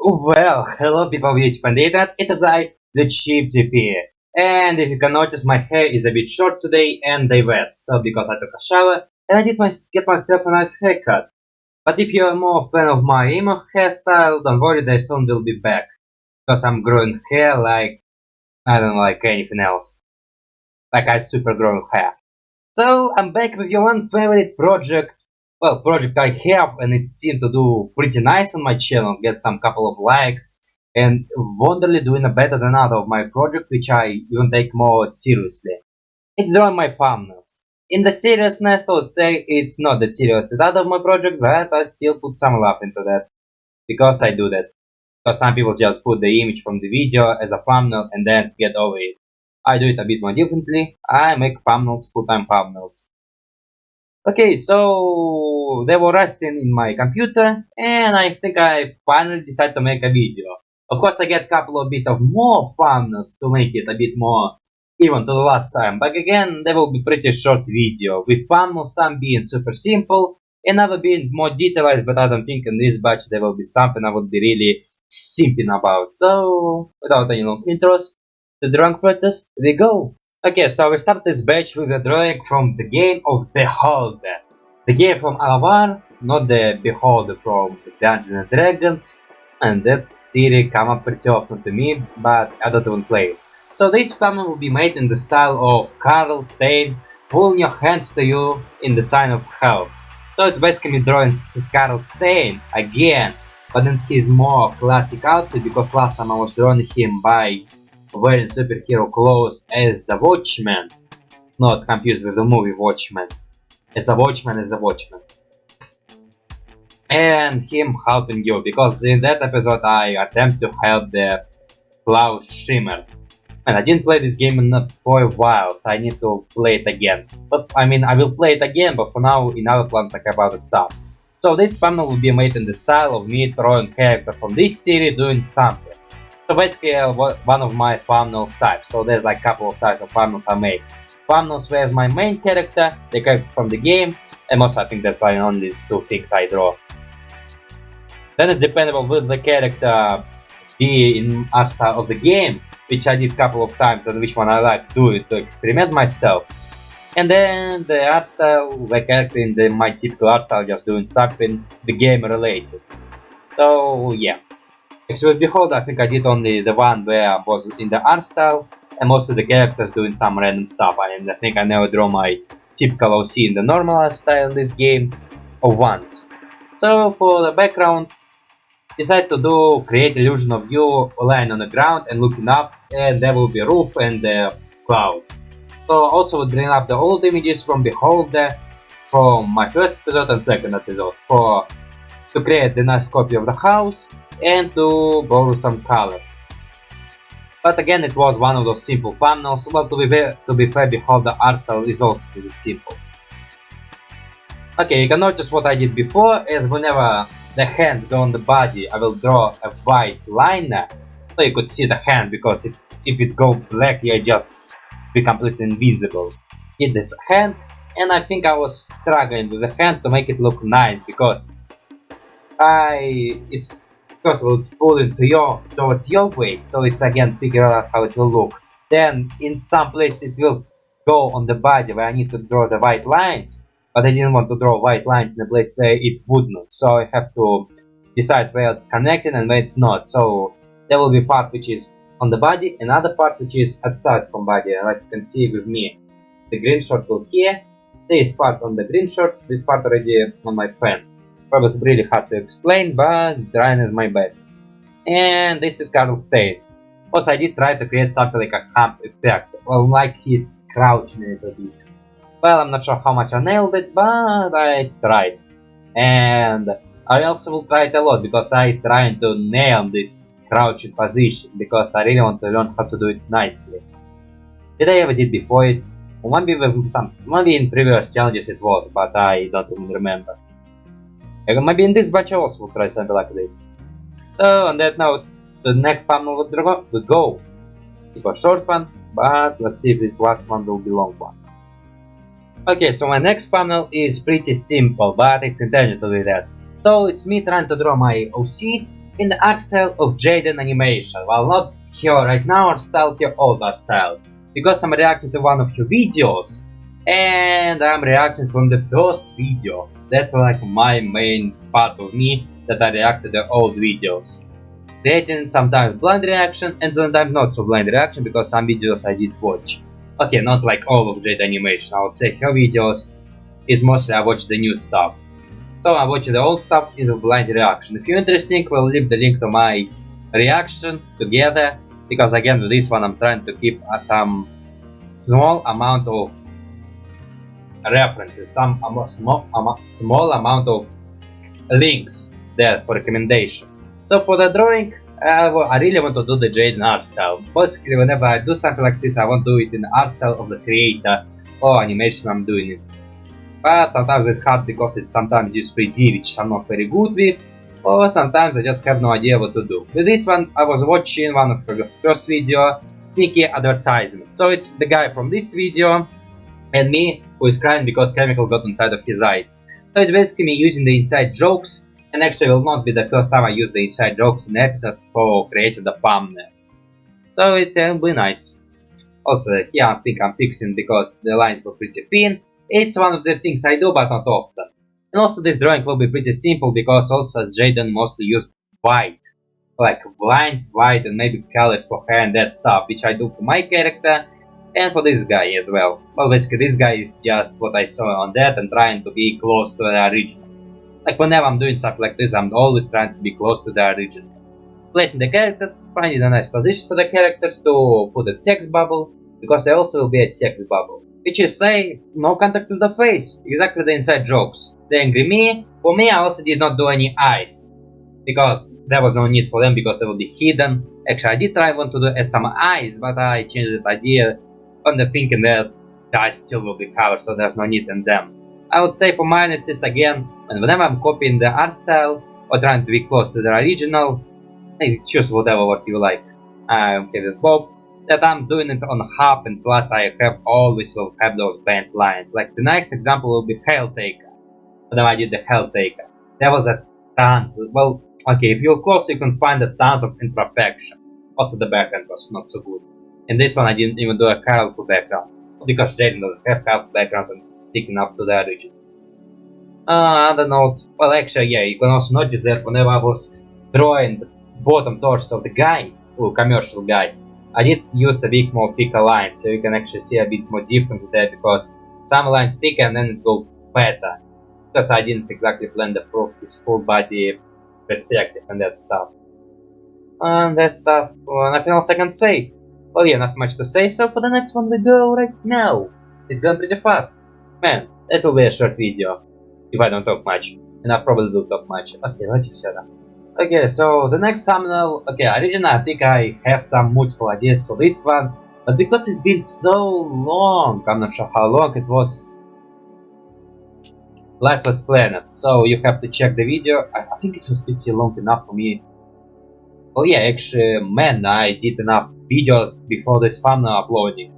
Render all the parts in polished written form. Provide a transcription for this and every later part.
Well, hello people of wich Bandit, it is I, the Chief GP. And if you can notice, my hair is a bit short today and they wet, so because I took a shower and I did get myself a nice haircut. But if you're more a fan of my emo hairstyle, don't worry, they soon will be back. Because I'm growing hair like, I don't like anything else. Like I super growing hair. So I'm back with your one favorite project. Well, project I have, and it seemed to do pretty nice on my channel, get some couple of likes, and wonderfully doing a better than other of my project, which I even take more seriously. It's drawing my thumbnails. In the seriousness, I would say it's not that serious as other of my project, but I still put some love into that. Because I do that. Because some people just put the image from the video as a thumbnail and then get over it. I do it a bit more differently. I make thumbnails, full-time thumbnails. Okay, so they were resting in my computer, and I think I finally decided to make a video. Of course, I get a couple of bit of more thumbnails to make it a bit more even to the last time, but again, they will be pretty short video, with thumbnails some being super simple, and other being more detailed, but I don't think in this batch there will be something I would be really simping about. So, without any long intros, the drawing process, we go! Okay, so we start this batch with a drawing from the game of Beholder. The game from HELLUVA, not the Beholder from Dungeons and Dragons, and that series come up pretty often to me, but I don't even play it. So this thumbnail will be made in the style of Carl Stein pulling your hands to you in the sign of help. So it's basically drawing Carl Stein again, but in his more classic outfit, because last time I was drawing him by wearing superhero clothes as the Watchman, not confused with the movie Watchmen, as a Watchman, and him helping you, because in that episode I attempt to help the Klaus Schimmer, and I didn't play this game for a while, so I need to play it again. But I mean, I will play it again, but for now in other plans I have other stuff. So this panel will be made in the style of me drawing character from this series doing something. So basically one of my thumbnails types, so there's like a couple of types of thumbnails I make. Thumbnails where's my main character, the character from the game, and also I think that's like only two things I draw. Then it's dependable will the character be in art style of the game, which I did a couple of times and which one I like to do it to experiment myself. And then the art style, the character in my typical art style just doing something the game related. So yeah. Actually with Beholder I think I did only the one where I was in the art style and most of the characters doing some random stuff, and I think I never draw my typical OC in the normal art style in this game or once. So for the background, decide to create illusion of you lying on the ground and looking up, and there will be a roof and the clouds. So also would bring up the old images from Beholder from my first episode and second episode to create the nice copy of the house and to borrow some colors. But again, it was one of those simple thumbnails. Well, to be fair, Beholder art style is also pretty simple. Okay, you can notice what I did before, is whenever the hands go on the body, I will draw a white liner, so you could see the hand, because if it go black, you just be completely invisible. Hit this hand, and I think I was struggling with the hand to make it look nice, because it's pulling towards your weight, so it's again figure out how it will look. Then in some place it will go on the body where I need to draw the white lines, but I didn't want to draw white lines in a place where it would not, so I have to decide where it's connected and where it's not. So there will be part which is on the body, another part which is outside from body, like you can see with me. The green short will here, this part on the green short, this part already on my pen. Probably really hard to explain, but drawing is my best. And this is Carl Stein. Also I did try to create something like a hump effect, well, like he's crouching a little bit. Well, I'm not sure how much I nailed it, but I tried. And I also will try it a lot, because I trying to nail this crouching position, because I really want to learn how to do it nicely. Did I ever did before it? Maybe in previous challenges it was, but I don't even remember. Maybe in this batch I also will try something like this. So on that note, the next thumbnail would go. It was short one, but let's see if this last one will be long one. Okay, so my next thumbnail is pretty simple, but it's intended to be that. So it's me trying to draw my OC, in the art style of Jaiden animation. Well, not her right now art style, her old art style. Because I'm reacting to one of her videos, and I'm reacting from the first video. That's like my main part of me, that I react to the old videos. Creating sometimes blind reaction and sometimes not so blind reaction, because some videos I did watch. Okay, not like all of Jade animation, I would say her videos is mostly I watch the new stuff. So I watch the old stuff in a blind reaction. If you're interested, we'll leave the link to my reaction together, because again with this one I'm trying to keep some small amount of references, some small amount of links there for recommendation. So for the drawing, I really want to do the Jaiden art style. Basically, whenever I do something like this, I want to do it in the art style of the creator or animation I'm doing it. But sometimes it's hard because it sometimes use 3D, which I'm not very good with, or sometimes I just have no idea what to do. With this one, I was watching one of her first video, Sneaky Advertisement. So it's the guy from this video and me who is crying because chemical got inside of his eyes. So it's basically me using the inside jokes, and actually will not be the first time I use the inside jokes in the episode for creating the thumbnail. So it will be nice. Also here I think I'm fixing because the lines were pretty thin. It's one of the things I do, but not often. And also this drawing will be pretty simple because also Jaiden mostly used white. Like lines, white, and maybe colors for hair and that stuff, which I do for my character and for this guy as well. Well, basically this guy is just what I saw on that and trying to be close to the original. Like whenever I'm doing stuff like this, I'm always trying to be close to the original. Placing the characters, finding a nice position for the characters to put a text bubble, because there also will be a text bubble. Which is say, no contact with the face, exactly the inside jokes. The angry me, for me I also did not do any eyes, because there was no need for them because they will be hidden. Actually I did try want to add some eyes, but I changed the idea on the thinking that the eyes still will be covered, so there's no need in them. I would say for mine is this again, and whenever I'm copying the art style or trying to be close to the original, choose whatever what you like. I'm okay with both. That I'm doing it on half, and plus I have always will have those bent lines. Like the next example will be Helltaker. Whenever I did the Helltaker, there was a tons. Well, okay, if you're close, you can find a tons of imperfection. Also, the background was not so good. In this one, I didn't even do a colorful background because Jaiden doesn't have colorful background and sticking up to the original. I don't know. Well, actually, yeah, you can also notice that whenever I was drawing the bottom torso of the guy, or commercial guy, I did use a bit more thicker lines, so you can actually see a bit more difference there, because some lines thicker and then it go better. Because I didn't exactly plan the his full body perspective and that stuff. And that stuff, nothing else I can say. Well, yeah, not much to say, so for the next one we go right now. It's going pretty fast. Man, that will be a short video, if I don't talk much. And I probably will talk much. Okay, let's just shut up. Okay, so the next thumbnail, okay, originally I think I have some multiple ideas for this one, but because it's been so long, I'm not sure how long it was, Lifeless Planet, so you have to check the video. I think it was pretty long enough for me. Well, yeah, actually, man, I did enough videos before this thumbnail uploading,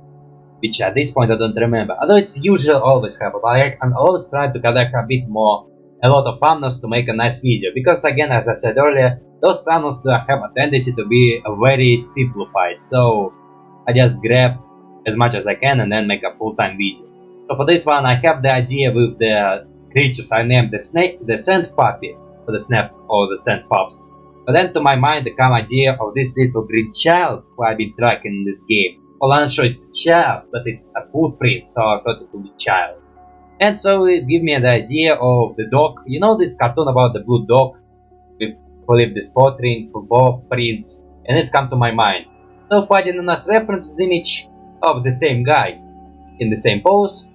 which at this point I don't remember, although it's usually always happen, but I'm always trying to collect a bit more, a lot of thumbnails to make a nice video, because again, as I said earlier, those thumbnails do have a tendency to be very simplified, so I just grab as much as I can and then make a full-time video. So for this one, I have the idea with the creatures I named the snake, the sand puppy, or the snap, or the sand pups. But then to my mind there come idea of this little green child who I've been tracking in this game. Well, I'm not sure it's a child, but it's a footprint, so I thought it would be child. And so it gave me the idea of the dog. You know this cartoon about the blue dog with who leave this footprint for both prints, and it's come to my mind. So finding a nice reference image of the same guy in the same pose,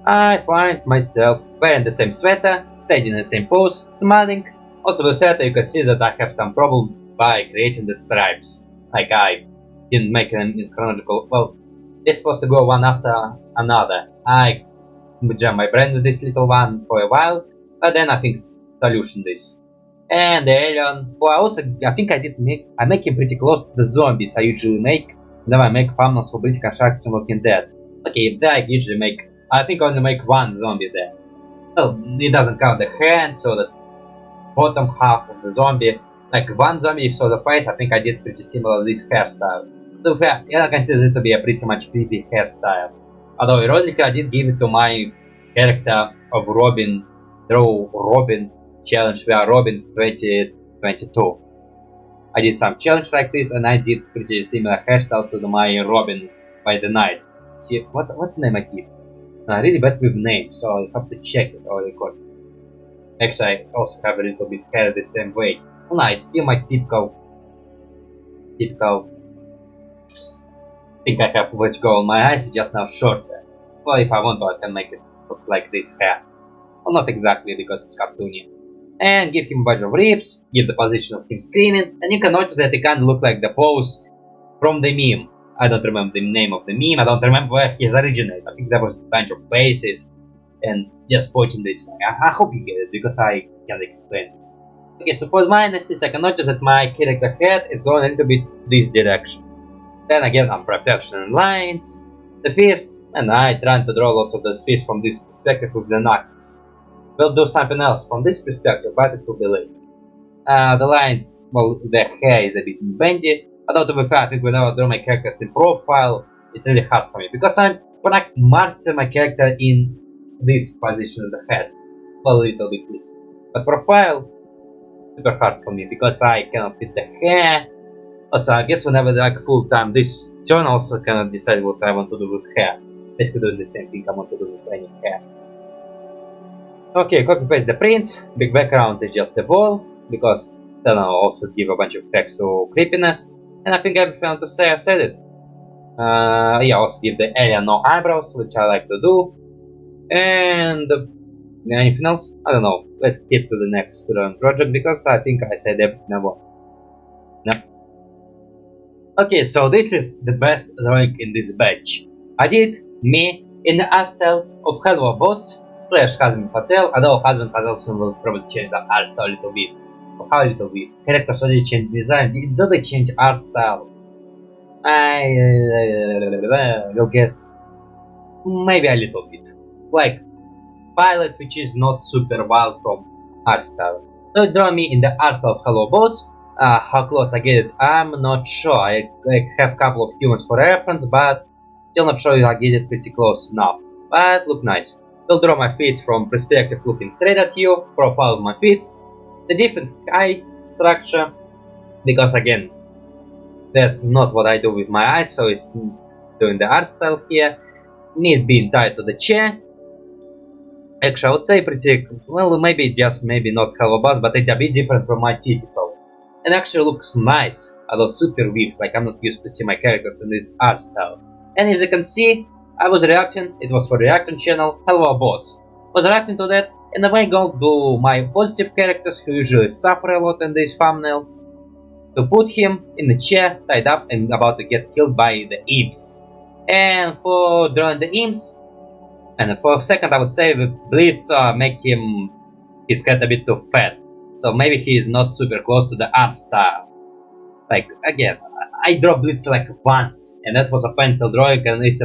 I find myself wearing the same sweater, staying in the same pose, smiling. Also with sweater you can see that I have some problem by creating the stripes. Like I didn't make them in chronological, well, they're supposed to go one after another. I jam my brain with this little one for a while, but then I think solution this. And the alien, well, I think I make him pretty close to the zombies I usually make whenever I make thumbnails for British Construction Walking Dead. Okay, there I usually make, I think I only make one zombie there. Well, it doesn't count the hand, so the bottom half of the zombie like one zombie saw the face, I think I did pretty similar this hairstyle. To be fair, yeah, I consider it to be a pretty much creepy hairstyle. Although ironically, I did give it to my character of Robin, draw Robin challenge via Robin's 2022. I did some challenge like this, and I did pretty similar hairstyle to my Robin by the night. See, what name I give? I'm really bad with names, so I have to check it or record. Actually, I also have a little bit hair the same way. No, it's still my typical. I think I have which go on my eyes, just now shorter. Well, if I want to, I can make it look like this hair. Well, not exactly because it's cartoony. And give him a bunch of ribs, give the position of him screaming, and you can notice that it kind of look like the pose from the meme. I don't remember the name of the meme, I don't remember where he is originated. I think there was a bunch of faces and just pointing this way. I hope you get it because I can't explain this. Okay, so for the minuses, I can notice that my character head is going a little bit this direction. Then again, I'm protection and lines, the fist, and I trying to draw lots of those fists from this perspective with the knuckles. We'll do something else from this perspective, but it will be late. The lines, well, the hair is a bit bendy, although to be fair, I think whenever I draw my characters in profile, it's really hard for me, because I'm gonna march my character in this position of the head, well, a little bit this. But profile, super hard for me, because I cannot fit the hair. Also, I guess whenever I like full time, this turn also cannot decide what I want to do with hair. Basically doing the same thing I want to do with any hair. Okay, copy paste the prints, big background is just a wall, because then I'll also give a bunch of text to creepiness, and I think everything I want to say I said it. Yeah, also give the area no eyebrows, which I like to do, and anything else? I don't know, let's skip to the next project, because I think I said everything I want. No. Okay, so this is the best drawing in this batch. I did me in the art style of HELLUVA boss / Husband Patel, although Husband Patel will probably change the art style a little bit. How a little bit? Characters already change design, do they change art style? I will guess maybe a little bit. Like Pilot, which is not super wild from art style. So draw me in the art style of HELLUVA boss. How close I get it, I'm not sure. I have a couple of humans for reference, but still not sure if I get it pretty close enough. But look nice. Will draw my feet from perspective looking straight at you, profile of my feet, the different eye structure, because again, that's not what I do with my eyes, so it's doing the art style here. Need being tied to the chair. Actually, I would say pretty, well, maybe not HELLUVA boss, but it's a bit different from my typical. And actually looks nice, although super weird, like I'm not used to see my characters in this art style. And as you can see, I was reacting, it was for reaction channel, HELLUVA boss. Was reacting to that, and then I go to my positive characters who usually suffer a lot in these thumbnails, to put him in the chair, tied up and about to get killed by the imps. And for drawing the imps, and for a second I would say with Blitz make his head a bit too fat. So maybe he is not super close to the art style. Like, again, I draw Blitz like once, and that was a pencil drawing, and it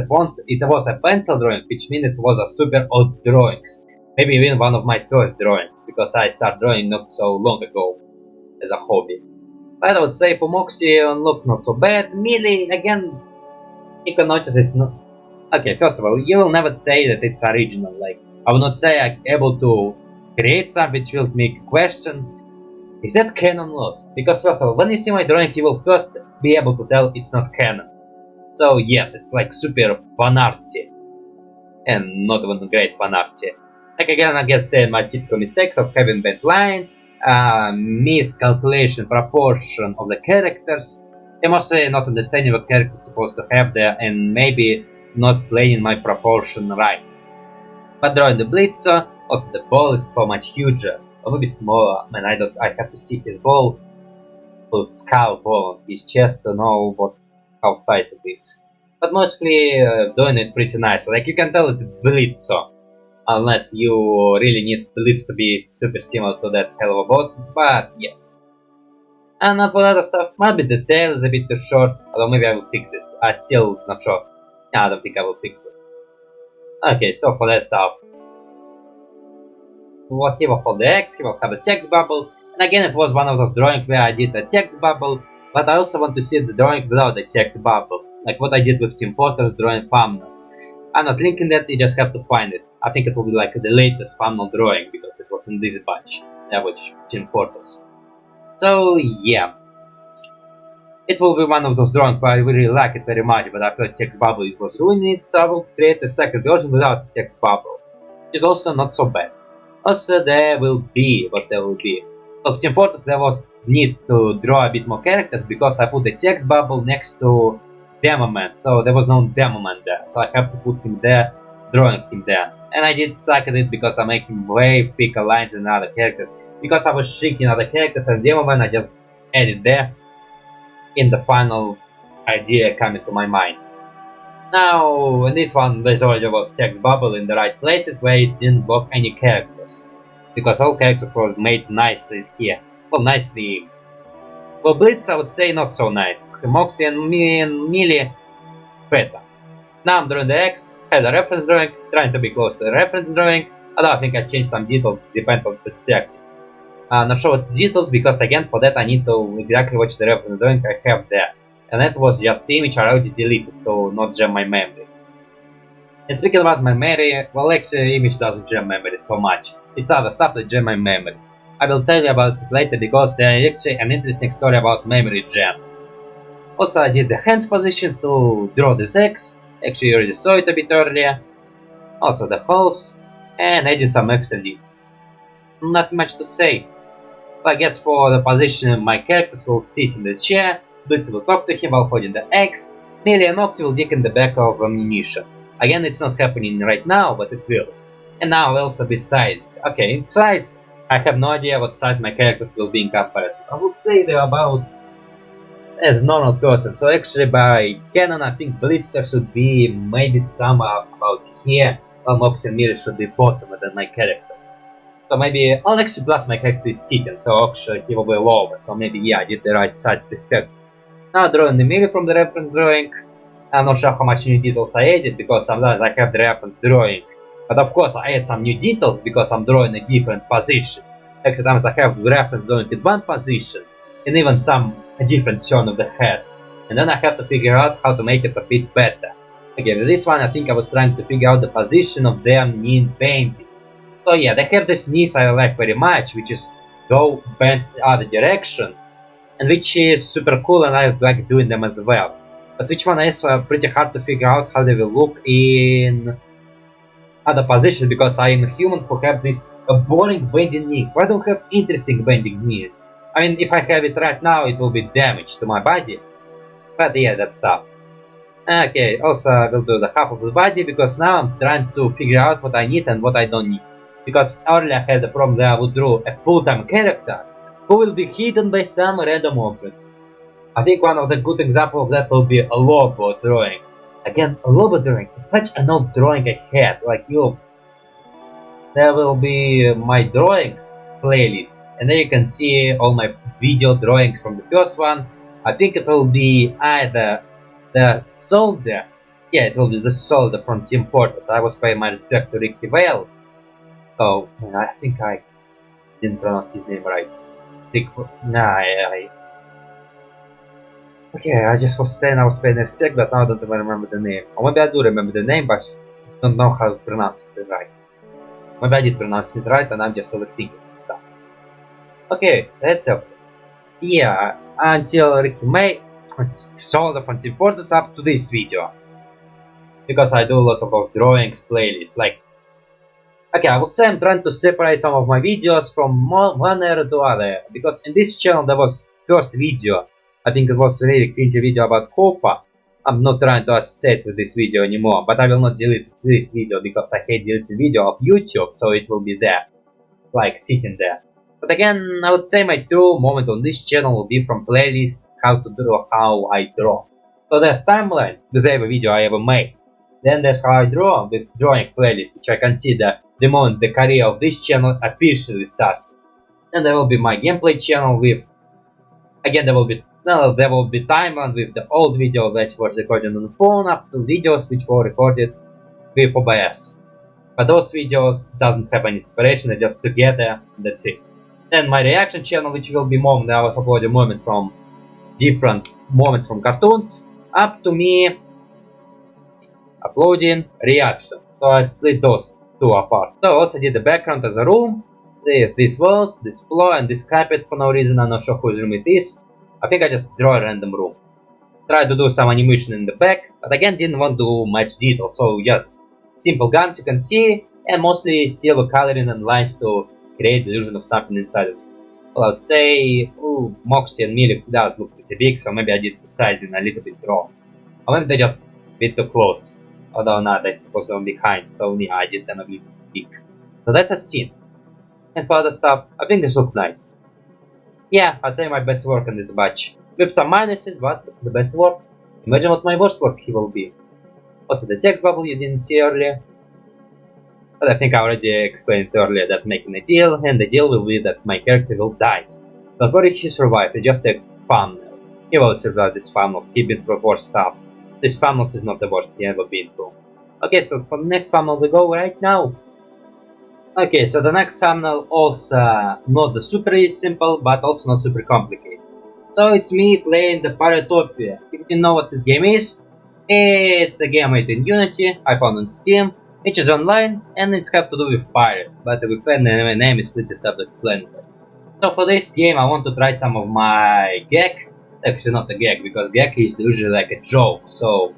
was a pencil drawing, which means it was a super old drawings. Maybe even one of my first drawings, because I started drawing not so long ago as a hobby. But I would say for Moxie look not so bad. Melee, again, you can notice it's not... Okay, first of all, you will never say that it's original. Like, I will not say I'm able to create something which will make question, is that canon or not? Because first of all, when you see my drawing, you will first be able to tell it's not canon. So yes, it's like super fanarty, and not even great fanarty. Like again, I guess saying my typical mistakes of having bad lines, miscalculation proportion of the characters, and mostly not understanding what character is supposed to have there, and maybe not playing my proportion right. But drawing the Blitz, also the ball is so much huger, or maybe smaller. Man, I have to see his ball, put skull ball on his chest to know how size it is. But mostly doing it pretty nice. Like you can tell it's Blitz, unless you really need Blitz to be super similar to that HELLUVA boss. But yes. And for the other stuff, maybe the tail is a bit too short, although maybe I will fix it. I'm still not sure. No, I don't think I will fix it. Okay, so for that stuff, he will hold the X, he will have a text bubble, And again, it was one of those drawings where I did a text bubble, but I also want to see the drawing without the text bubble, like what I did with Team Porter's drawing thumbnails. I'm not linking that, you just have to find it. I think it will be like the latest thumbnail drawing because it was in this batch, which Team Porter's. So yeah, it will be one of those drawings where I really like it very much, but I thought text bubble it was ruining it, so I will create a second version without text bubble, which is also not so bad. Also, there will be what there will be. Of Team Fortress, there was need to draw a bit more characters because I put the text bubble next to Demo Man, so there was no Demo Man there, so I have to put him there, drawing him there. And I did suck at it because I make him way thicker lines than other characters. Because I was shrinking other characters and Demo Man, I just added there in the final idea coming to my mind. Now, in this one, there already was text bubble in the right places where it didn't block any characters. Because all characters were made nicely here. Well, nicely. Well, Blitz, I would say not so nice. Moxie and Melee, better. Now I'm drawing the X, had a reference drawing, trying to be close to the reference drawing, although I think I changed some details, depends on perspective. Not sure what details, because again, for that I need to exactly watch the reference drawing I have there. And that was just the image I already deleted to not jam my memory. And speaking about my memory, well, actually image doesn't jam memory so much. It's other stuff that jam my memory. I will tell you about it later because there is actually an interesting story about memory jam. Also, I did the hands position to draw this X. Actually, you already saw it a bit earlier. Also the holes, and I did some extra details. Not much to say. I guess for the position, my characters will sit in the chair, Blitz will talk to him while holding the X, Melee and Moxie will dig in the back of ammunition. Again, it's not happening right now, but it will. And now I'll also be sized. Okay, in size, I have no idea what size my characters will be in comparison. I would say they're about as normal person. So actually by canon I think Blitzer should be maybe somewhere about here, while Moxie and Melee should be bottomer than my character. So maybe I'll actually plus my character is sitting, so actually he will be lower, so maybe yeah, I did the right size perspective. Now drawing the Melee from the reference drawing. I'm not sure how much new details I added because sometimes I have the reference drawing. But of course I add some new details because I'm drawing a different position. Actually sometimes I have the reference drawing in one position and even a different turn of the head. And then I have to figure out how to make it a bit better. Okay, with this one I think I was trying to figure out the position of their knee painting. So yeah, they have this knees I like very much, which is go bent the other direction. And which is super cool and I like doing them as well. But which one is pretty hard to figure out how they will look in other positions because I am a human who have this boring bending knees. Why don't I have interesting bending knees? I mean, if I have it right now, it will be damage to my body. But yeah, that's stuff. Okay, also I will do the half of the body because now I'm trying to figure out what I need and what I don't need. Because earlier I had the problem that I would draw a full-time character who will be hidden by some random object. I think one of the good examples of that will be a logo drawing. Again, a logo drawing is such an old drawing I had, like you. There will be my drawing playlist, and there you can see all my video drawings from the first one. I think it will be either the soldier, yeah, it will be the soldier from Team Fortress. I was paying my respect to Ricky Vale. Oh, I think I didn't pronounce his name right. Okay, I just was saying I was paying respect, but now I don't even remember the name. Or maybe I do remember the name, but I don't know how to pronounce it right. Maybe I did pronounce it right and I'm just overthinking stuff. Okay, that's it. Yeah, until Ricky May sold from Team Fortress up to this video. Because I do lots of those drawings playlists, like... Okay, I would say I'm trying to separate some of my videos from one era to other. Because in this channel there was first video. I think it was a really cringy video about Copa. I'm not trying to associate with this video anymore, but I will not delete this video because I hate deleting video of YouTube, so it will be there, like sitting there. But again, I would say my true moment on this channel will be from playlist how to draw, how I draw. So there's timeline with every video I ever made. Then there's how I draw with drawing playlist, which I consider the moment the career of this channel officially starts. And there will be my gameplay channel with, again there will be timeline with the old video that was recorded on the phone up to videos which were recorded with OBS. But those videos doesn't have any inspiration, they're just together, and that's it. Then my reaction channel, which will be moment, I was uploading moment from different moments from cartoons, up to me uploading reaction. So I split those two apart. So I also did the background as a room, these walls, this floor, and this carpet for no reason. I'm not sure whose room it is. I think I just draw a random room. Tried to do some animation in the back, but again didn't want to much detail, so just simple guns you can see, and mostly silver coloring and lines to create the illusion of something inside of it. Well, I'd say, ooh, Moxie and Milik does look pretty big, so maybe I did the sizing a little bit wrong. Or maybe they just a bit too close. Although not, that's supposed to be behind, so yeah, I did them a bit big. So that's a scene. And for other stuff, I think this looks nice. Yeah, I'd say my best work on this batch. With some minuses, but the best work. Imagine what my worst work he will be. Also the text bubble you didn't see earlier. But I think I already explained earlier that making a deal, and the deal will be that my character will die. Don't worry, he survived, it's just a thumbnail. He will survive this thumbnails, he been through worse stuff. This thumbnails is not the worst he ever been through. Okay, so for the next thumbnail we go right now. Okay, so the next thumbnail also not the super easy simple, but also not super complicated. So it's me playing the Piratopia. If you didn't know what this game is, it's a game made in Unity, I found on Steam, which is online, and it's got to do with pirate, but with pen name is pretty self-explanatory. So for this game I want to try some of my gag, actually not a gag, because gag is usually like a joke, so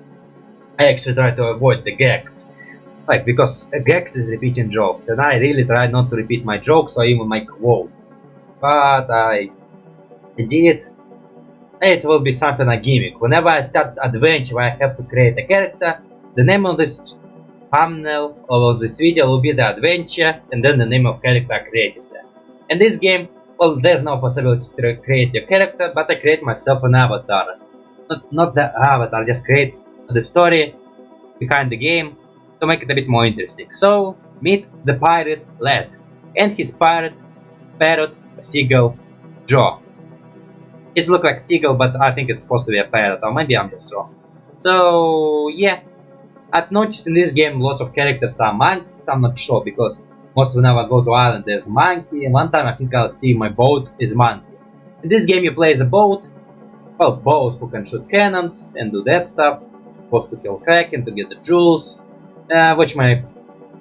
I actually try to avoid the gags. Like, because gags is repeating jokes, and I really try not to repeat my jokes or even my quote. But I did. It will be something a gimmick. Whenever I start adventure where I have to create a character, the name of this thumbnail or of this video will be the adventure and then the name of character I created there. In this game, well, there's no possibility to create your character, but I create myself an avatar. Not the avatar, just create the story behind the game to make it a bit more interesting. So, meet the pirate lad and his parrot, seagull, Joe. It looks like a seagull, but I think it's supposed to be a parrot, or maybe I'm just wrong. So, yeah. I've noticed in this game lots of characters are monkeys, I'm not sure, because most whenever I go to island there's a monkey, and one time I think I'll see my boat is a monkey. In this game you play as a boat, well, boat who can shoot cannons and do that stuff, supposed to kill Kraken to get the jewels. Watch my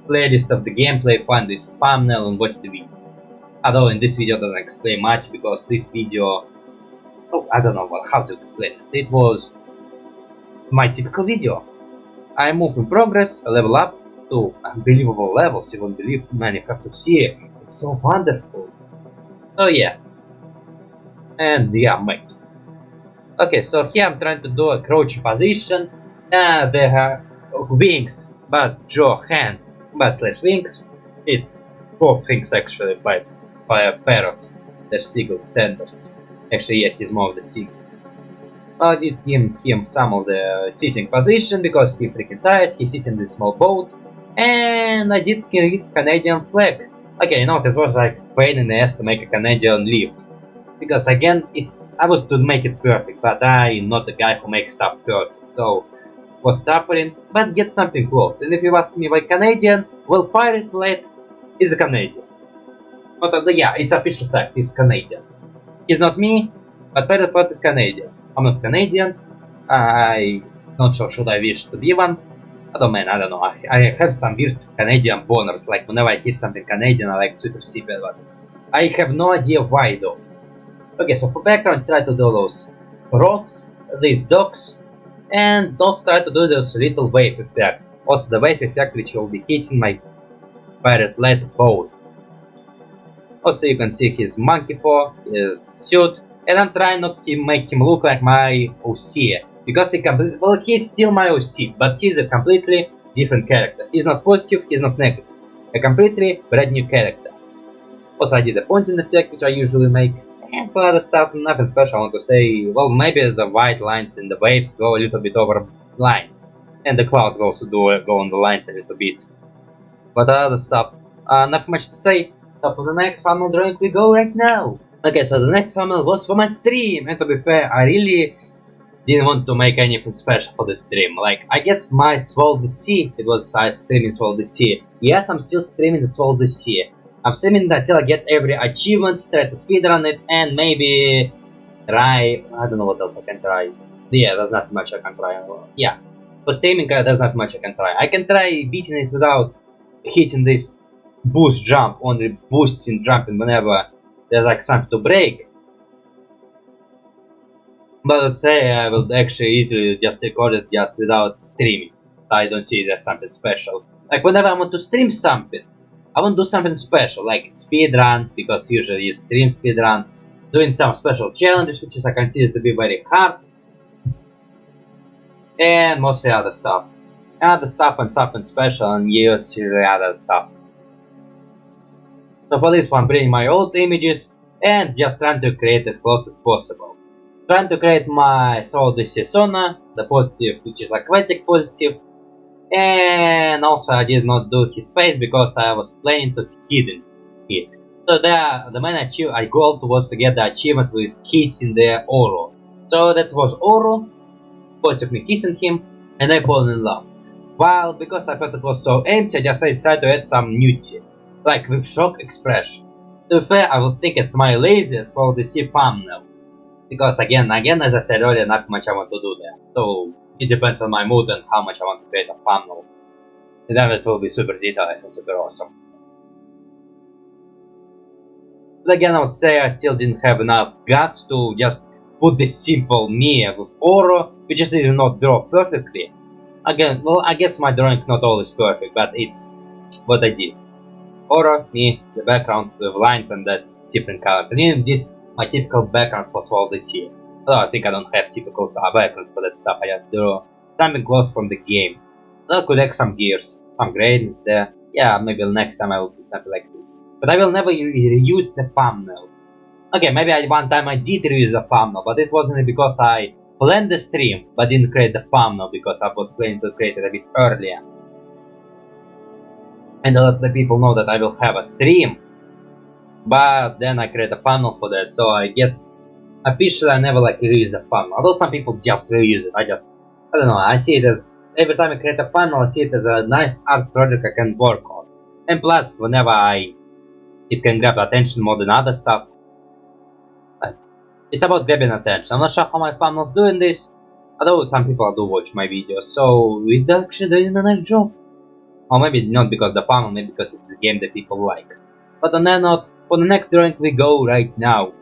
playlist of the gameplay, find this thumbnail and watch the video. Although in this video doesn't explain much, because this video, oh, I don't know how to explain it. It was my typical video. I move in progress, I level up to unbelievable levels, you won't believe, man, you have to see it. It's so wonderful. So yeah. And yeah, amazing. Okay, so here I'm trying to do a crouching position. They have wings, but Joe hands, but slash wings. It's both things actually by parrots. They're seagull standards. Actually, yeah, he's more of the seagull. I did give him some of the sitting position because he's freaking tired. He's sitting in this small boat, and I did give Canadian flag. Okay, you know, it was like pain in the ass to make a Canadian leaf, because again, I was to make it perfect, but I'm not the guy who makes stuff perfect, so was suffering, but get something close. And if you ask me why Canadian, well, Pirate Lad is a Canadian. But yeah, it's official fact, he's Canadian. He's not me, but Pirate Lad is Canadian. I'm not Canadian. I'm not sure should I wish to be one. I don't know. I have some weird Canadian boners. Like whenever I hear something Canadian, I like super super, but I have no idea why though. Okay, so for background, try to do those rocks, these docks, and also try to do this little wave effect. Also the wave effect which will be hitting my Pirate Lad boat. Also you can see his monkey paw, his suit. And I'm trying not to make him look like my OC, because he's still my OC, but he's a completely different character. He's not positive, he's not negative. A completely brand new character. Also I did a pointing effect, which I usually make. And for other stuff, nothing special I want to say. Well, maybe the white lines in the waves go a little bit over lines. And the clouds also go on the lines a little bit. But other stuff, not much to say. So for the next thumbnail drawing we go right now. Okay, so the next thumbnail was for my stream, and to be fair, I really didn't want to make anything special for the stream. Like, I guess my Swole DC, it was I streaming Swole DC. Yes, I'm still streaming the Swole DC. I'm streaming until I get every achievement, try to speedrun it, and maybe try. I don't know what else I can try. Yeah, there's not much I can try. Yeah, for streaming, there's not much I can try. I can try beating it without hitting this boost jump, only boosting jumping whenever there's like something to break. But let's say I will actually easily just record it just without streaming. I don't see there's something special. Like whenever I want to stream something, I want to do something special, like speedrun, because usually you stream speedruns, doing some special challenges, which is I consider to be very hard, and mostly other stuff. Other stuff and something special, and usually other stuff. So for this one, bring my old images and just trying to create as close as possible. Trying to create my Soul Sona, the positive, which is aquatic positive, and also I did not do his face because I was planning to hidden it. So the main goal was to get the achievements with kissing the Oro. So that was Oro, positive me kissing him, and I fall in love. While because I thought it was so empty, I just decided to add some nudity, like with shock expression. To be fair, I would think it's my laziest for the thumbnail. Because again, as I said earlier, not much I want to do there. So it depends on my mood and how much I want to create a thumbnail. And then it will be super detailed and super awesome. But again, I would say I still didn't have enough guts to just put this simple me with Oro, which is even not draw perfectly. Again, well, I guess my drawing not always perfect, but it's what I did. Oro, me, the background with lines and that's different colors. And even did my typical background for all this year. Although I think I don't have typical background for that stuff, I just draw something close from the game. I could add some gears, some gradients there. Yeah, maybe next time I will do something like this. But I will never reuse the thumbnail. Okay, maybe one time I did reuse the thumbnail, but it wasn't because I planned the stream, but didn't create the thumbnail because I was planning to create it a bit earlier. And a lot of the people know that I will have a stream. But then I create a thumbnail for that, so I guess officially I never like reuse the thumbnail. Although some people just reuse it, I don't know, I see it as, every time I create a thumbnail I see it as a nice art project I can work on. And plus, whenever it can grab attention more than other stuff. It's about grabbing attention. I'm not sure how my thumbnails doing this, although some people do watch my videos, so it's actually doing a nice job. Or maybe not because the thumbnail, maybe because it's a game that people like. But on that note, for the next drawing we go right now.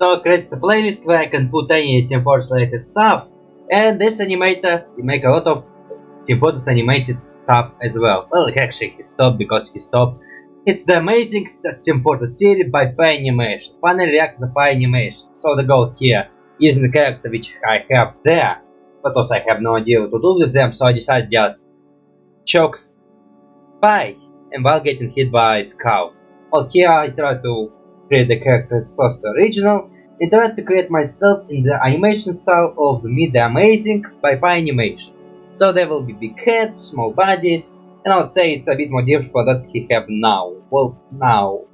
So I created a playlist where I can put any Team Fortress related stuff, and this animator, he make a lot of Team Fortress animated stuff as well. Well, actually he stopped because he stopped. It's the Amazing Team Fortress series by Pie Animation. Finally reacted to Pie Animation. So the goal here is the character which I have there, but also I have no idea what to do with them, so I decided just chokes Pie and while getting hit by Scout. Well, here I try to create the character as close to original and try to create myself in the animation style of Meet the Amazing by Pie Animation. So there will be big heads, small bodies, and I would say it's a bit more difficult that he have now. Well, now.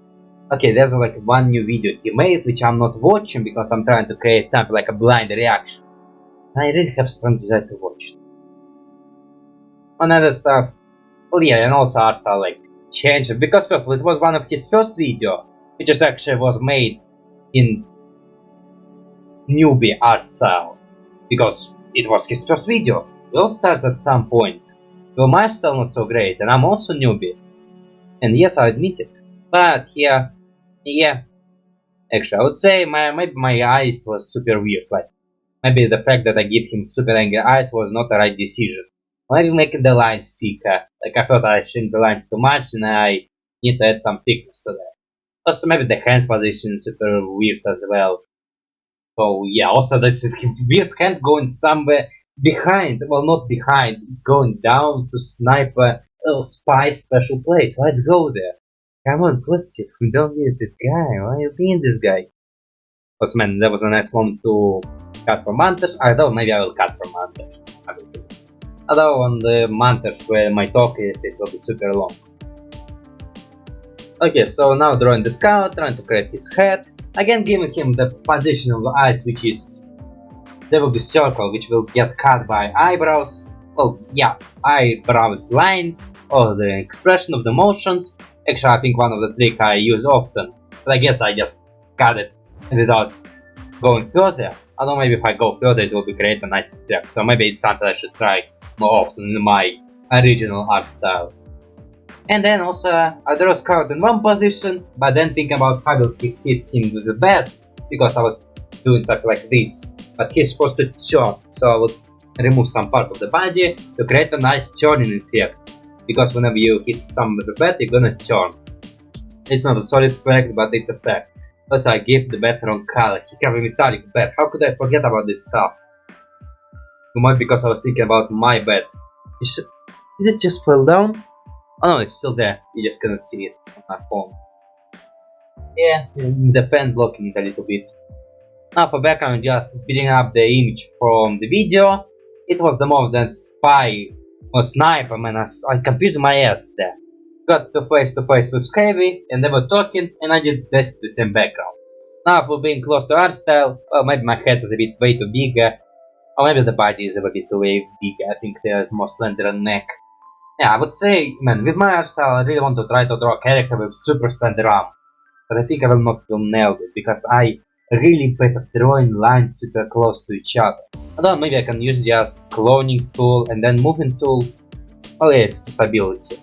Okay, there's like one new video he made which I'm not watching because I'm trying to create something like a blind reaction. And I really have strong desire to watch it. On other stuff, well yeah, and also artstyle like changed because first of all it was one of his first video, which is actually was made in newbie art style, because it was his first video. We all started at some point. Well, my style not so great, and I'm also newbie. And yes, I admit it. But here, yeah. Actually, I would say maybe my eyes was super weird. Like maybe the fact that I give him super angry eyes was not the right decision. Maybe making the lines thicker. Like I thought I shrink the lines too much, and I need to add some thickness to that. Also, maybe the hands position is super weird as well. So yeah, also this weird hand going somewhere behind. Well, not behind. It's going down to snipe a little spy special place. Let's go there. Come on, Positive. We don't need that guy. Why are you being this guy? Also, man, that was a nice moment to cut from montage. Although maybe I will cut from montage. Although on the montage where my talk is, it will be super long. Okay, so now drawing the Scout, trying to create his head. Again, giving him the position of the eyes, which is there will be circle, which will get cut by eyebrows. Well, yeah, eyebrows line, or the expression of the motions, Actually, I think one of the tricks I use often, but I guess I just got it without going further. I don't know, maybe if I go further it will be create a nice effect, so maybe it's something I should try more often in my original art style. And then also, I draw Scout in one position, but then think about how will hit him with the bat, because I was doing something like this. But he's supposed to turn, so I would remove some part of the body to create a nice turning effect. Because whenever you hit someone with the bat, you're gonna turn. It's not a solid effect, but it's a fact. Also, I gave the bat wrong color. He have a metallic bat. How could I forget about this stuff? Might because I was thinking about my bat. Did it just fall down? Oh no, it's still there. You just cannot see it on my phone. Yeah, the fan blocking it a little bit. Now for background, just building up the image from the video. It was the more than spy or sniper, man. I confused my ass there. Got to face with Scavy, and they were talking, and I did basically the same background. Now for being close to art style, well, maybe my head is a bit way too big, or maybe the body is a bit too way big. I think there's more slender neck. Yeah, I would say, man, with my art style, I really want to try to draw a character with super slender arm. But I think I will not nail it, because I really bad at drawing lines super close to each other. I don't know, maybe I can use just cloning tool and then moving tool. Oh yeah, it's possibility.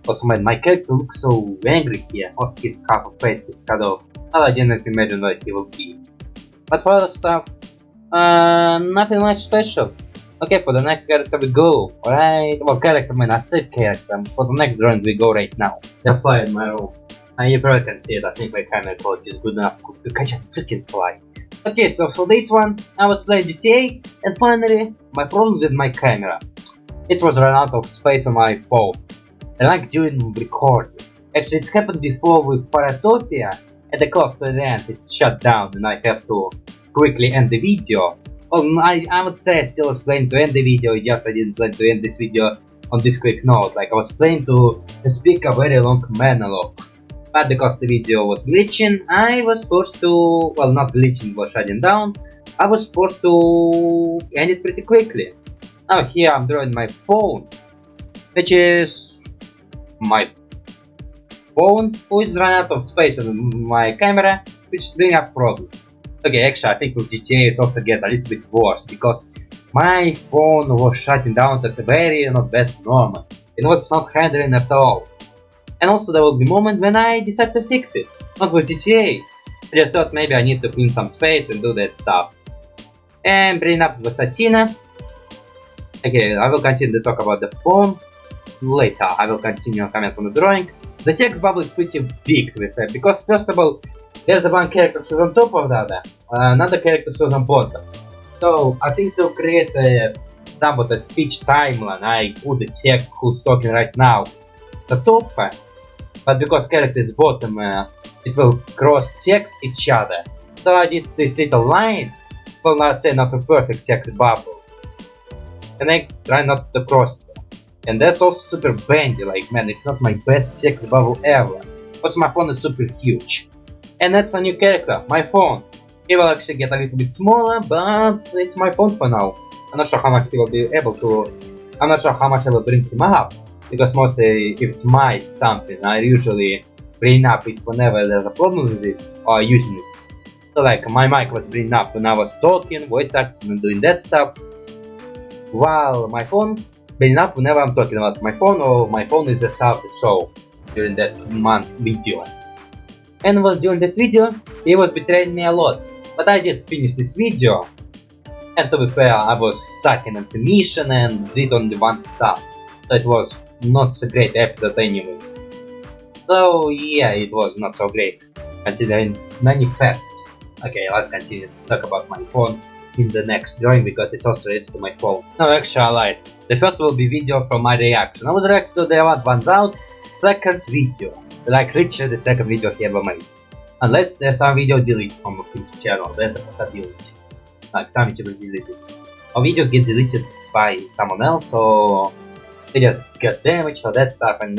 Also, man, my character looks so angry here. Also, his half of face is cut off. I didn't imagine what he would be. But for other stuff, nothing much special. Okay, for the next character we go, alright? Well, character, man, I said character. For the next drawing we go right now. The fly in my room. And you probably can see it, I think my camera quality is good enough to catch a freaking fly. Okay, so for this one, I was playing GTA, and finally, my problem with my camera. It was run out of space on my phone. And like during recording. Actually, it's happened before with Piratopia, and close to the end it's shut down and I have to quickly end the video. Well, I would say I still was planning to end the video, just I didn't plan to end this video on this quick note. Like I was planning to speak a very long monologue. But because the video was glitching, I was forced to, well, not glitching, but shutting down, I was forced to end it pretty quickly. Now here I'm drawing my phone, which is my phone, who is running out of space on my camera, which brings up problems. Okay, actually I think with GTA it's also get a little bit worse, because my phone was shutting down at the very not best moment. It was not handling at all. And also there will be moment when I decide to fix it, not with GTA. I just thought maybe I need to clean some space and do that stuff. And bring up the Satina. Okay, I will continue to talk about the phone later. I will continue a comment on the drawing. The text bubble is pretty big with it, because first of all, there's the one character who's on top of the other, another character who's on bottom. So I think to create a somewhat a speech timeline, I put the text who's talking right now the top, but because character is bottom, it will cross text each other. So I did this little line, well, not say not a perfect text bubble, and I try not to cross it. And that's also super bendy, like man, it's not my best text bubble ever, because my phone is super huge. And that's a new character, my phone. He will actually get a little bit smaller, but it's my phone for now. I'm not sure how much he will be able to, I'm not sure how much I will bring him up, because mostly if it's my something, I usually bring up it whenever there's a problem with it, or using it. So like my mic was bringing up when I was talking, voice acting and doing that stuff, while my phone bringing up whenever I'm talking about my phone, or my phone is just out the show during that month video. And well, during this video, he was betraying me a lot, but I did finish this video. And to be fair, I was sucking at the mission and did only one stuff, so it was not so great episode anyway. So yeah, it was not so great, considering many factors. Okay, let's continue to talk about my phone in the next drawing, because it's also related to my phone. No, actually I lied. The first will be video from my reaction. I was reacting to the One Out second video. Like literally the second video he ever made. Unless there's some video deleted from his channel, there's a possibility. Like some YouTubers deleted. A video get deleted by someone else, or they just get damaged or that stuff, and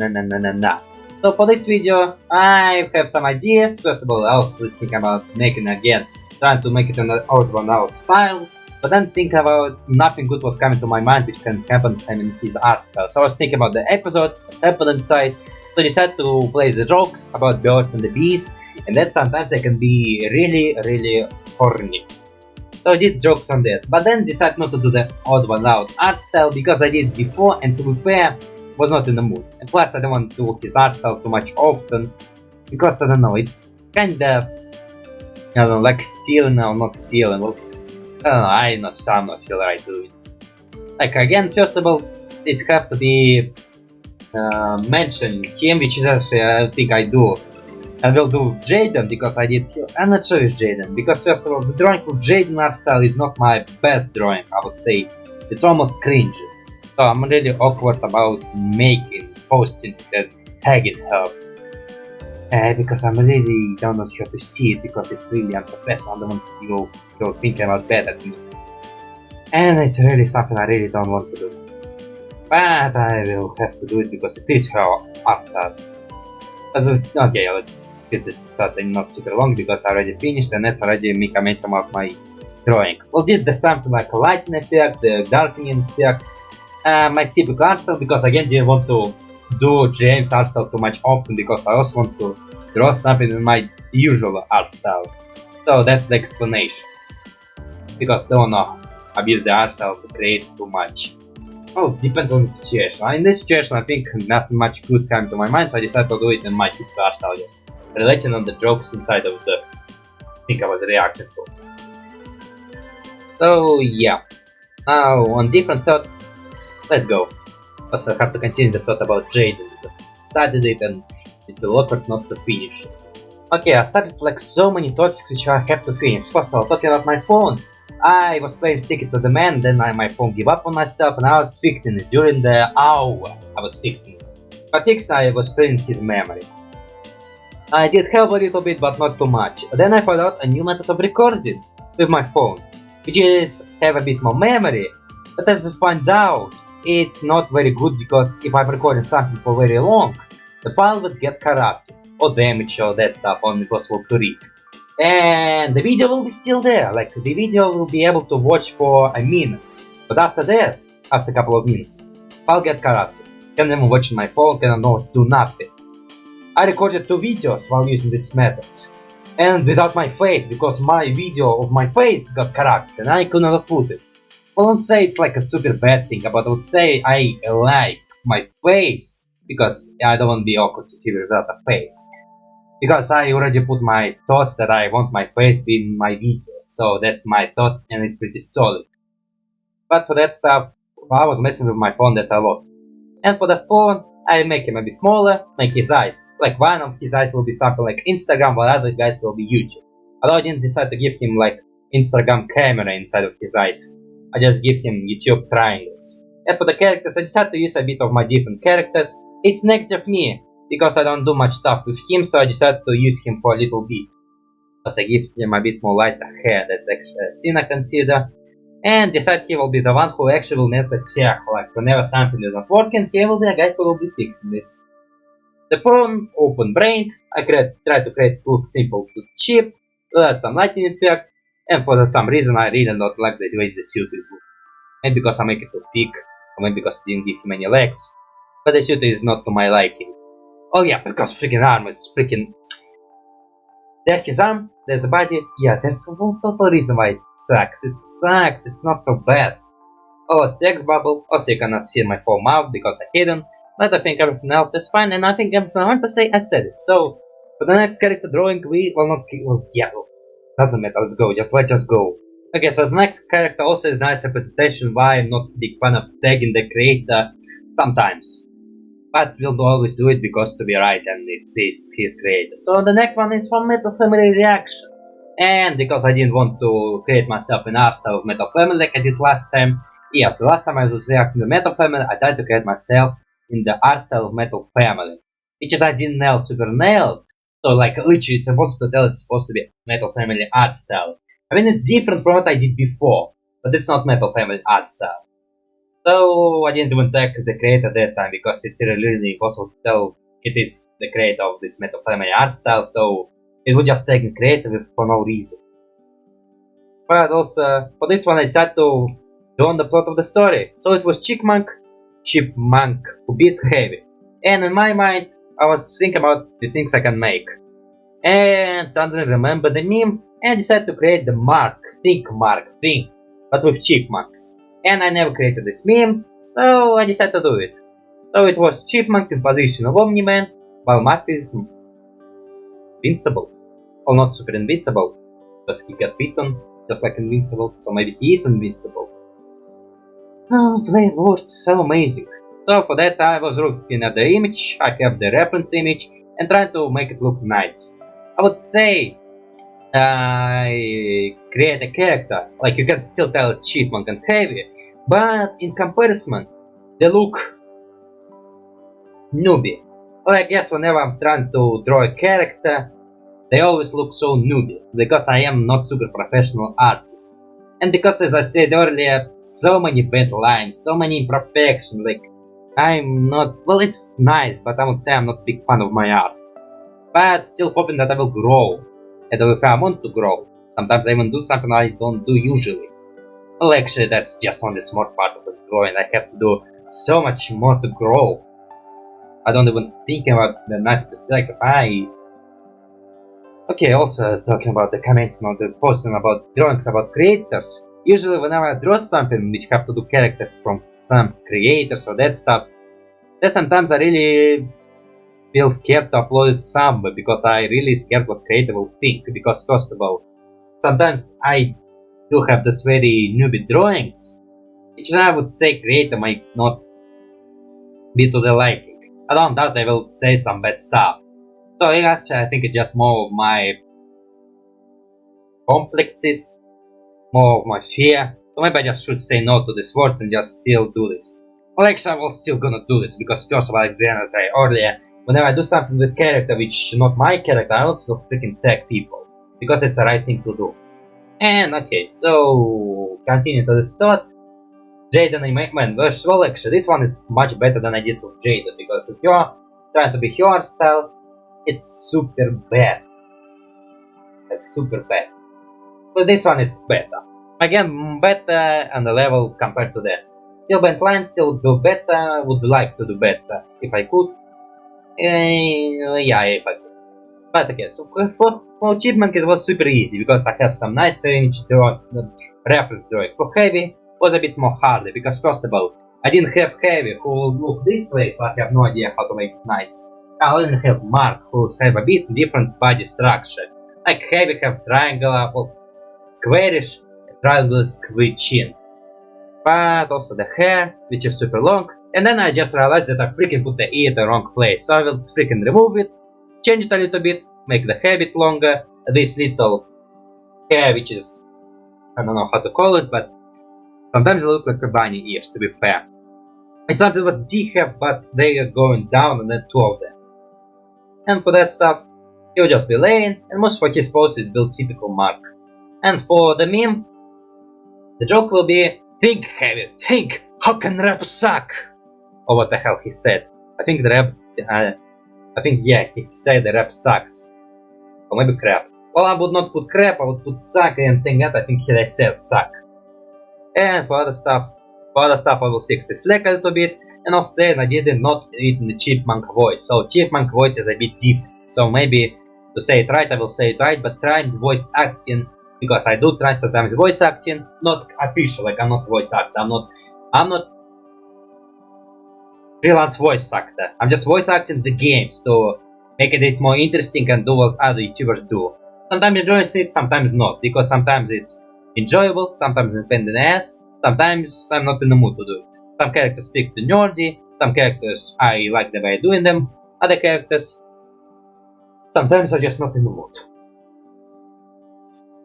nah. So for this video, I have some ideas. First of all, I was thinking about making again, trying to make it an old one out style. But then think about nothing good was coming to my mind which can happen in his art style. So I was thinking about the episode, what happened inside, So I decided to play the jokes about birds and the bees, and that sometimes they can be really horny. So I did jokes on that, but then decided not to do the odd one out art style because I did before, and to be fair, was not in the mood. And plus I don't want to do his art style too much often, because I don't know, it's kinda, I don't know, like stealing or not stealing. Well, I don't know, I'm not sure right doing. Like again, first of all, it have to be mention him, which is actually I think I do. I will do Jaiden because I did. I'm not sure it's Jaiden because first of all, the drawing of Jaiden art style is not my best drawing. I would say it's almost cringy. So I'm really awkward about posting, tagging her. Because I'm really don't know how to see it because it's really unprofessional. I don't want you to thinking about bad at me, and it's really something I really don't want to do. But I will have to do it because it is her art style. Okay, let's get this starting not super long because I already finished and that's already me commenting about my drawing. We'll did the something like a lighting effect, the darkening effect, my typical art style because again didn't want to do James art style too much often because I also want to draw something in my usual art style. So that's the explanation. Because don't abuse the art style to create too much. Oh, depends on the situation. In this situation, I think not much good came to my mind, so I decided to do it in my typical art style, just relating on the jokes inside of the thing I was reacting to. So yeah, now on different thought, let's go. Also, I have to continue the thought about Jaiden because I started it and it will awkward not to finish. Okay, I started like so many thoughts which I have to finish. First of all, talking about my phone. I was playing Stick It to the Man, then my phone gave up on myself and I was fixing it. During the hour I was fixing it. But fixing I was cleaning his memory. I did help a little bit but not too much. Then I found out a new method of recording with my phone, which is have a bit more memory. But as I find out, it's not very good because if I'm recording something for very long, the file would get corrupted or damaged or that stuff only possible to read. And the video will be still there, like the video will be able to watch for a minute, but after that, after a couple of minutes, I'll get corrupted. Can't even watch my phone, cannot do nothing. I recorded 2 videos while using this method, and without my face, because my video of my face got corrupted and I could not upload it. I won't say it's like a super bad thing, but I would say I like my face, because I don't want to be awkward to TV without a face. Because I already put my thoughts that I want my face be in my videos, so that's my thought and it's pretty solid. But for that stuff, I was messing with my phone that a lot. And for the phone, I make him a bit smaller, make his eyes. Like one of his eyes will be something like Instagram, while other guys will be YouTube. Although I didn't decide to give him like Instagram camera inside of his eyes. I just give him YouTube triangles. And for the characters, I decided to use a bit of my different characters. It's negative me, because I don't do much stuff with him, so I decided to use him for a little bit. Because I give him a bit more lighter hair, that's actually a sin I consider. And decide he will be the one who actually will mess the check, like whenever something is not working, he will be a guy who will be fixing this. The phone, open-brained, I try to create look simple to cheap, add some lighting effect, and for some reason I really don't like the way the suit is looking. Maybe because I make it too thick, or maybe because I didn't give him any legs, but the suit is not to my liking. Oh yeah, because freaking arm is freaking... There's his arm, there's a body, yeah, that's the total reason why it sucks. It sucks, it's not so best. I lost text bubble, also you cannot see my full mouth because I hidden, but I think everything else is fine and I think everything I want to say I said it. So, for the next character drawing we will not... doesn't matter, let's just go. Okay, so the next character also is nice interpretation why I'm not a big fan of tagging the creator sometimes. But we'll always do it because to be right and it is his creator. So the next one is from Metal Family Reaction. And because I didn't want to create myself an art style of Metal Family like I did last time. Yes, the last time I was reacting to Metal Family, I tried to create myself in the art style of Metal Family. Which is I didn't nail super nailed. So like literally it's supposed to tell it's supposed to be Metal Family art style. I mean it's different from what I did before. But it's not Metal Family art style. So I didn't even tag the creator that time because it's really impossible to tell it is the creator of this Metal Family art style, so it would just tag the creator for no reason. But also, for this one I decided to do on the plot of the story. So it was Chipmunk who beat Heavy. And in my mind, I was thinking about the things I can make. And suddenly remember the meme and decided to create the think, but with chipmunks. And I never created this meme, so I decided to do it. So it was chipmunk in position of Omni-Man, while Mark is invincible. Well, not super invincible, because he got beaten just like invincible, so maybe he is invincible. Oh, play was so amazing. So for that I was looking at the image, I have the reference image, and trying to make it look nice. I would say I create a character, like you can still tell it's chipmunk and heavy, but in comparison, they look newbie. Well, I guess whenever I'm trying to draw a character, they always look so newbie, because I am not super professional artist. And because, as I said earlier, so many bad lines, so many imperfections, like, I'm not, well, it's nice, but I would say I'm not a big fan of my art. But still hoping that I will grow, and if I want to grow, sometimes I even do something I don't do usually. Well, actually, that's just only small part of the growing, I have to do so much more to grow. I don't even think about the nice perspective. Okay, also talking about the comments on the posting about drawings about creators. Usually whenever I draw something which have to do characters from some creators or that stuff, then sometimes I really feel scared to upload it somewhere because I really scared what creator will think. Because first of all, sometimes I do have this very newbie drawings, which I would say creator might not be to the liking. I don't doubt I will say some bad stuff. So actually I think it's just more of my complexes, more of my fear. So maybe I just should say no to this word and just still do this. Well, actually I was still gonna do this because first of all, like I said earlier, whenever I do something with character which not my character, I also will freaking tag people. Because it's the right thing to do. And okay, so continue to this thought. Jaiden man, well actually this one is much better than I did with Jaiden, because if you're trying to be her style, it's super bad. Like super bad. But this one is better. Again, better on the level compared to that. Still bent line, still do better, would like to do better if I could. Yeah, if I could. But okay, so for achievement it was super easy because I have some nice image drawing, reference drawing. For heavy was a bit more harder because first of all, I didn't have heavy who will look this way, so I have no idea how to make it nice. I didn't have Mark who have a bit different body structure. Like heavy have triangular or squarish, triangular square chin. But also the hair, which is super long. And then I just realized that I freaking put the ear in the wrong place, so I will freaking remove it. Change it a little bit, make the hair a bit longer, this little hair which is, I don't know how to call it, but sometimes it looks like a bunny ears, to be fair. It's something what Z have, but they are going down and then two of them. And for that stuff, he'll just be laying, and most of his posts will typical Mark. And for the meme, the joke will be, think heavy, think, how can rap suck? Or what the hell he said. I think the rap, yeah, he said the rap sucks. Or maybe crap. Well, I would not put crap, I would put suck and think that I think he said suck. And for other stuff I will fix the slack a little bit. And also I did not eat in the chipmunk voice. So chipmunk voice is a bit deep. So maybe to say it right, I will say it right, but trying voice acting, because I do try sometimes voice acting, not official, like I'm not voice actor, I'm not freelance voice actor. I'm just voice acting the games to make it more interesting and do what other YouTubers do. Sometimes enjoy it, sometimes not, because sometimes it's enjoyable, sometimes it's pain in the ass, sometimes I'm not in the mood to do it. Some characters speak too nerdy, some characters I like the way I'm doing them, other characters sometimes I'm just not in the mood.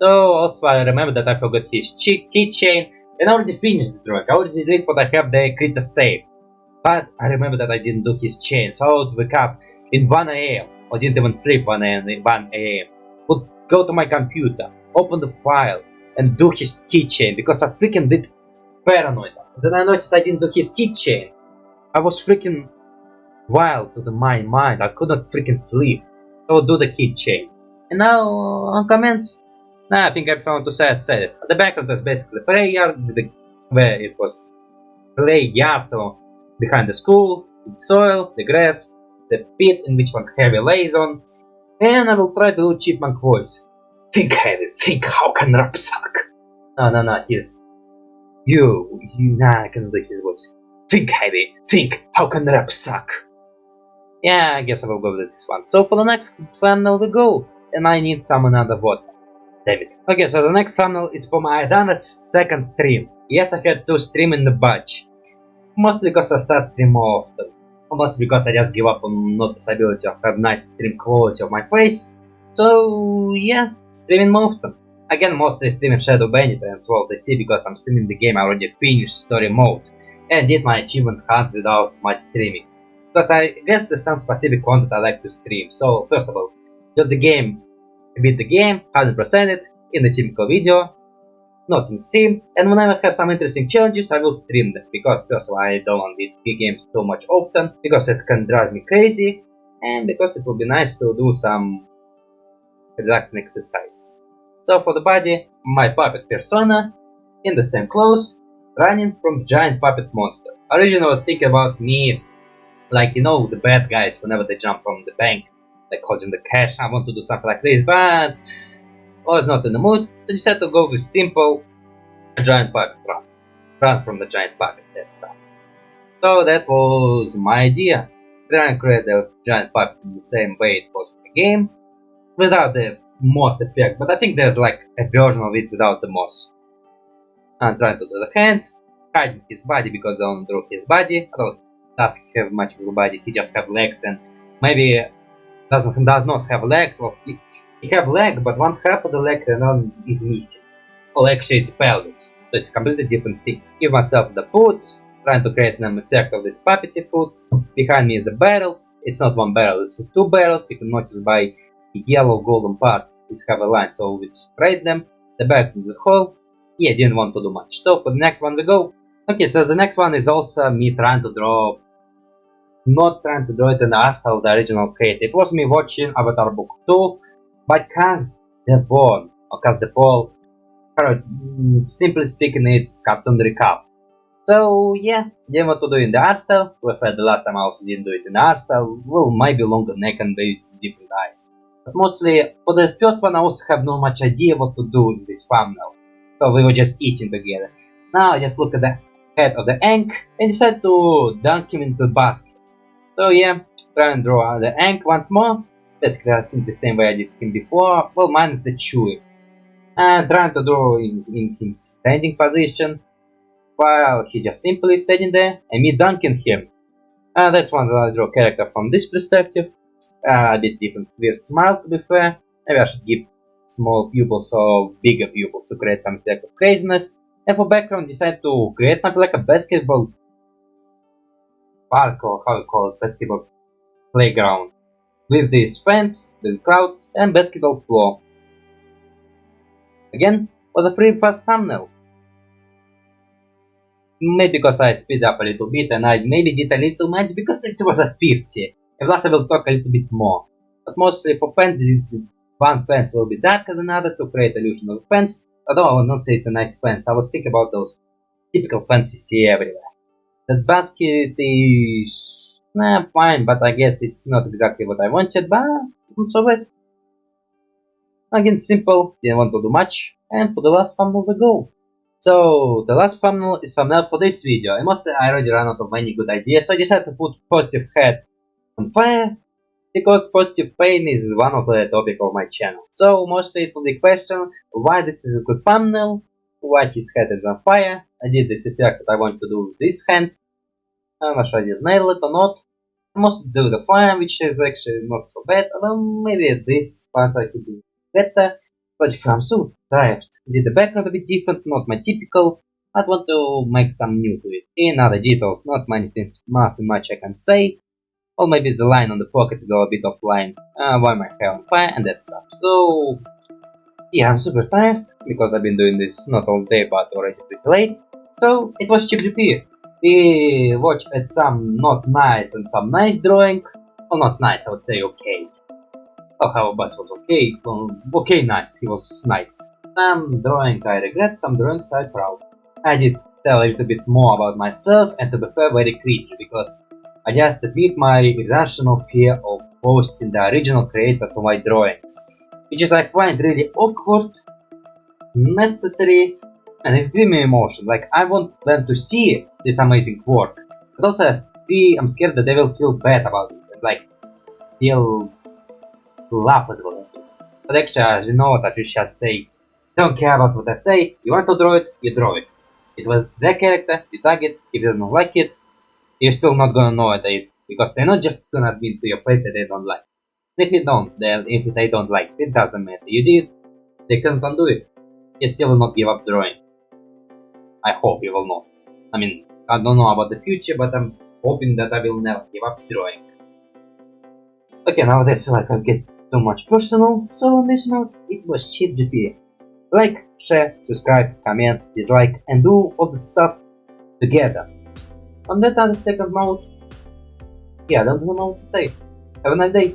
So also I remember that I forgot his keychain, and I already finished the drawing. I already did what I have the critter save. But I remember that I didn't do his chain, so I would wake up in 1 AM, or didn't even sleep 1 AM, would go to my computer, open the file, and do his keychain, because I freaking did paranoid. Then I noticed I didn't do his keychain. I was freaking wild to my mind, I could not freaking sleep. So I would do the keychain. And now, on comments, I think I found to say it. The background was basically playground, where it was playground behind the school, the soil, the grass, the pit in which one heavy lays on, and I will try to do chipmunk voice. Think heavy, think how can rap suck. No, nah, I can do his voice. Think heavy, think how can rap suck. Yeah, I guess I will go with this one. So for the next thumbnail we go, and I need some another water. Damn it. Okay, so the next thumbnail is for my second stream. Yes, I had 2 streams in the batch. Mostly because I start stream more often. Mostly because I just give up on not possibility of have nice stream quality of my face. So yeah, streaming more often. Again, mostly streaming Showdown Bandit and Swallow the Sea because I'm streaming the game I already finished story mode and did my achievements hunt without my streaming. Because I guess there's some specific content I like to stream. So first of all, beat the game 100% it in the typical video, not in stream, and whenever I have some interesting challenges I will stream them, because first of all I don't want to beat games too much often, because it can drive me crazy, and because it would be nice to do some relaxing exercises. So for the body, my puppet persona, in the same clothes, running from the giant puppet monster. Originally I was thinking about me, like you know the bad guys whenever they jump from the bank, like holding the cash. I want to do something like this, but I was not in the mood, so decided to go with simple giant puppet run from the giant puppet, that stuff. So that was my idea. Try and create a giant puppet in the same way it was in the game, without the moss effect, but I think there's like a version of it without the moss. I'm trying to do the hands, hiding his body because I don't draw his body. I don't does he have much of a body, he just have legs, and maybe does not have legs. Well, he have leg, but one half of the leg is missing. Well, actually it's pelvis, so it's a completely different thing. Give myself the foots, trying to create an effect of these puppety foots. Behind me is the barrels. It's not one barrel, it's 2 barrels. You can notice by the yellow golden part, it's have a line, so we separate them. The back is the hole. Yeah, didn't want to do much. So for the next one we go. Okay, so the next one is also me trying to draw, not trying to draw it in the art style of the original creator. It was me watching Avatar Book 2, but cast the bone, or cast the ball. Simply speaking, it's cartoon recap. So yeah, didn't want to do it in the art style. We had the last time I also didn't do it in the art style. Well, maybe longer neck and maybe it's different eyes. But mostly, for the first one I also have no much idea what to do in this thumbnail. So we were just eating together. Now I just look at the head of the Ankh and decide to dunk him into the basket. So yeah, try and draw the Ankh once more. Basically I think the same way I did him before, well minus the Chewy. And trying to draw in his standing position, while he just simply standing there and me dunking him. That's one that I draw character from this perspective. A bit different, weird smile to be fair. Maybe I should give small pupils or bigger pupils to create some effect of craziness. And for background decide to create something like a basketball park, or how you call it, basketball playground, with this fence, the crowds and basketball floor. Again, was a pretty fast thumbnail. Maybe because I speed up a little bit and I maybe did a little much because it was a 50. And plus I will talk a little bit more. But mostly for fence, one fence will be darker than another to create illusion of a fence. Although I will not say it's a nice fence, I was thinking about those typical fences you see everywhere. That basket is fine, but I guess it's not exactly what I wanted, but not so bad. Again, simple, didn't want to do much, and for the last thumbnail we go. So, the last thumbnail is thumbnail for this video, and mostly I already ran out of many good ideas, so I decided to put positive head on fire, because positive pain is one of the topic of my channel. So, mostly it will be question, why this is a good thumbnail, why his head is on fire. I did this effect that I want to do with this hand. I'm not sure I did nail it or not. I mostly do the fire, which is actually not so bad, although maybe this part I could do better. But I'm so tired. Did the background a bit different, not my typical. I want to make some new to it. In other details, not many things, nothing much I can say. Or maybe the line on the pockets go a bit offline, why my hair on fire and that stuff. So yeah, I'm super tired because I've been doing this not all day but already pretty late. So it was ChipGP. We watched at some not nice and some nice drawing. Well, not nice, I would say okay. Oh, how Bus was okay. Okay, nice. He was nice. Some drawing I regret, some drawings I'm proud. I did tell a little bit more about myself, and to be fair, very creepy, because I just admit my irrational fear of posting the original creator to my drawings, which is I find really awkward, necessary, and it's giving me emotion. Like I want them to see this amazing work, but also I'm scared that they will feel bad about it, and like they'll laugh at what I do. But actually, you know what I should just say. Don't care about what I say. You want to draw it, you draw it. It was their character, you tag it. If you don't like it, you're still not gonna know it, because they're not just gonna admit to your face that they don't like. If you don't, then if they don't like it, doesn't matter. You did, they can't undo it. You still will not give up drawing. I hope you will not. I mean, I don't know about the future, but I'm hoping that I will never give up drawing. Okay, now that's like I get too much personal, so on this note, it was CheapGP. Like, share, subscribe, comment, dislike, and do all that stuff together. On that other second note, yeah, I don't know what to say. Have a nice day.